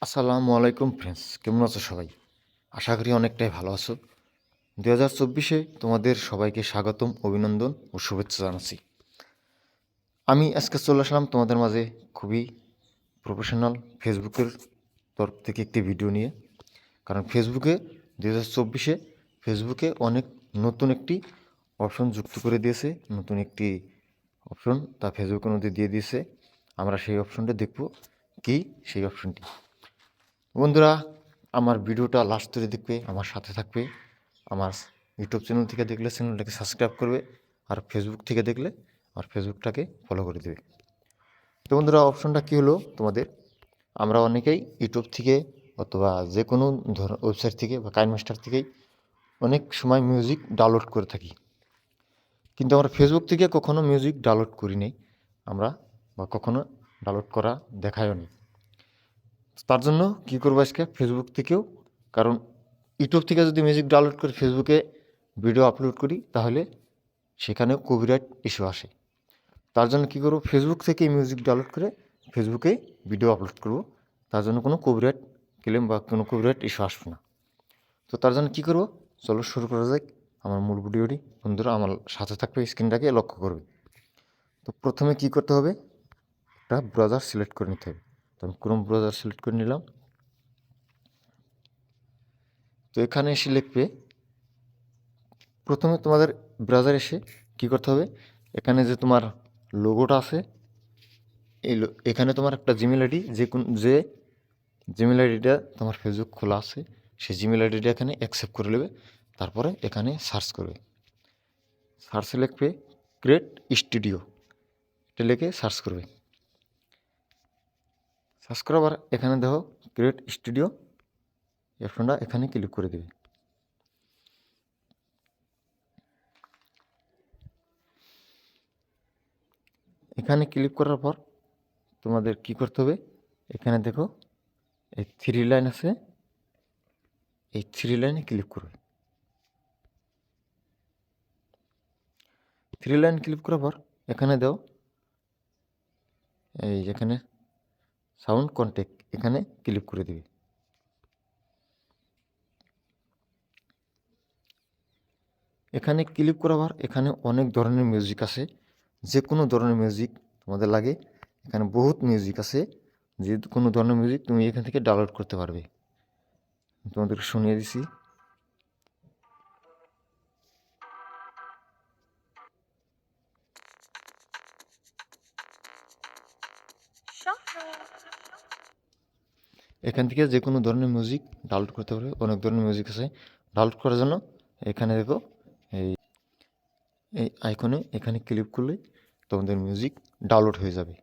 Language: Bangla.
আসসালামু আলাইকুম ফ্রেন্ডস, কেমন আছো সবাই? আশা করি অনেকটাই ভালো আছো। 2024-এ তোমাদের সবাইকে স্বাগতম, অভিনন্দন ও শুভেচ্ছা জানাচ্ছি। আমি আজকে চলে আসলাম তোমাদের মাঝে খুবই প্রফেশনাল ফেসবুকের তরফ থেকে একটি ভিডিও নিয়ে। কারণ ফেসবুকে 2024-এ ফেসবুকে অনেক নতুন একটি অপশন যুক্ত করে দিয়েছে, নতুন একটি অপশন তা ফেসবুকের মধ্যে দিয়ে দিয়েছে। আমরা সেই অপশনটা দেখব, কি সেই অপশনটি। বন্ধুরা, আমার ভিডিওটা লাস্ট ধরে দেখবে, আমার সাথে থাকবে। আমার ইউটিউব চ্যানেল থেকে দেখলে চ্যানেলটাকে সাবস্ক্রাইব করবে, আর ফেসবুক থেকে দেখলে আর ফেসবুকটাকে ফলো করে দেবে। তো বন্ধুরা, অপশনটা কী হলো তোমাদের, আমরা অনেকেই ইউটিউব থেকে অথবা যে কোনো ওয়েবসাইট থেকে বা কাইনমাস্টার থেকেই অনেক সময় মিউজিক ডাউনলোড করে থাকি, কিন্তু আমরা ফেসবুক থেকে কখনো মিউজিক ডাউনলোড করি নাই আমরা, বা কখনো ডাউনলোড করা দেখায়ও নি। তার জন্য কী করবো আজকে ফেসবুক থেকেও, কারণ ইউটিউব থেকে যদি মিউজিক ডাউনলোড করে ফেসবুকে ভিডিও আপলোড করি তাহলে সেখানেও কপিরাইট ইস্যু আসে। তার জন্য কী করবো, ফেসবুক থেকে মিউজিক ডাউনলোড করে ফেসবুকে ভিডিও আপলোড করব। তার জন্য কোনো কপিরাইট ক্লেম বা কোনো কপিরাইট ইস্যু আসবে না। তো তার জন্য কী করবো, চলো শুরু করা যাক আমার মূল ভিডিওটি। বন্ধুরা আমার সাথে থাকবে, স্ক্রিনটাকে লক্ষ্য করবে। তো প্রথমে কী করতে হবে, একটা ব্রাউজার সিলেক্ট করে নিতে হবে। তো আমি ক্রোম ব্রাউজার সিলেক্ট করে নিলাম। তো এখানে এসে লিখবে, প্রথমে তোমাদের ব্রাউজার এসে কী করতে হবে, এখানে যে তোমার লোগোটা আছে এখানে তোমার একটা জিমেল আইডি, যে জিমেল আইডিটা তোমার ফেসবুক খোলা আছে সেই জিমেল আইডিটা এখানে অ্যাকসেপ্ট করে নেবে। তারপরে এখানে সার্চ করবে, সার্চে লিখবে ক্রিয়েট স্টুডিও, এটা লিখে সার্চ করবে। সার্চ করার এখানে দেখো ক্রিয়েট স্টুডিও অপশনটা এখানে ক্লিক করে দেবে। এখানে ক্লিক করার পর তোমাদের কি করতে হবে, এখানে দেখো এই থ্রি লাইন আছে, এই থ্রি লাইনে ক্লিক করবে। থ্রি লাইন ক্লিক করার পর এখানে দাও এই যেখানে সাউন্ড কন্টেক্ট, এখানে ক্লিক করে দেবে। এখানে ক্লিক করার পর এখানে অনেক ধরনের মিউজিক আছে, যে কোনো ধরনের মিউজিক তোমাদের লাগে, এখানে বহুত মিউজিক আছে, যে কোনো ধরনের মিউজিক তুমি এখান থেকে ডাউনলোড করতে পারবে। তোমাদেরকে শুনিয়ে দিছি। এখান থেকে যে কোনো ধরনের মিউজিক ডাউনলোড করতে পারবে, অনেক ধরনের মিউজিক আছে। ডাউনলোড করার জন্য এখানে দেখো এই এই আইকনে এখানে ক্লিক করলে তোমাদের মিউজিক ডাউনলোড হয়ে যাবে।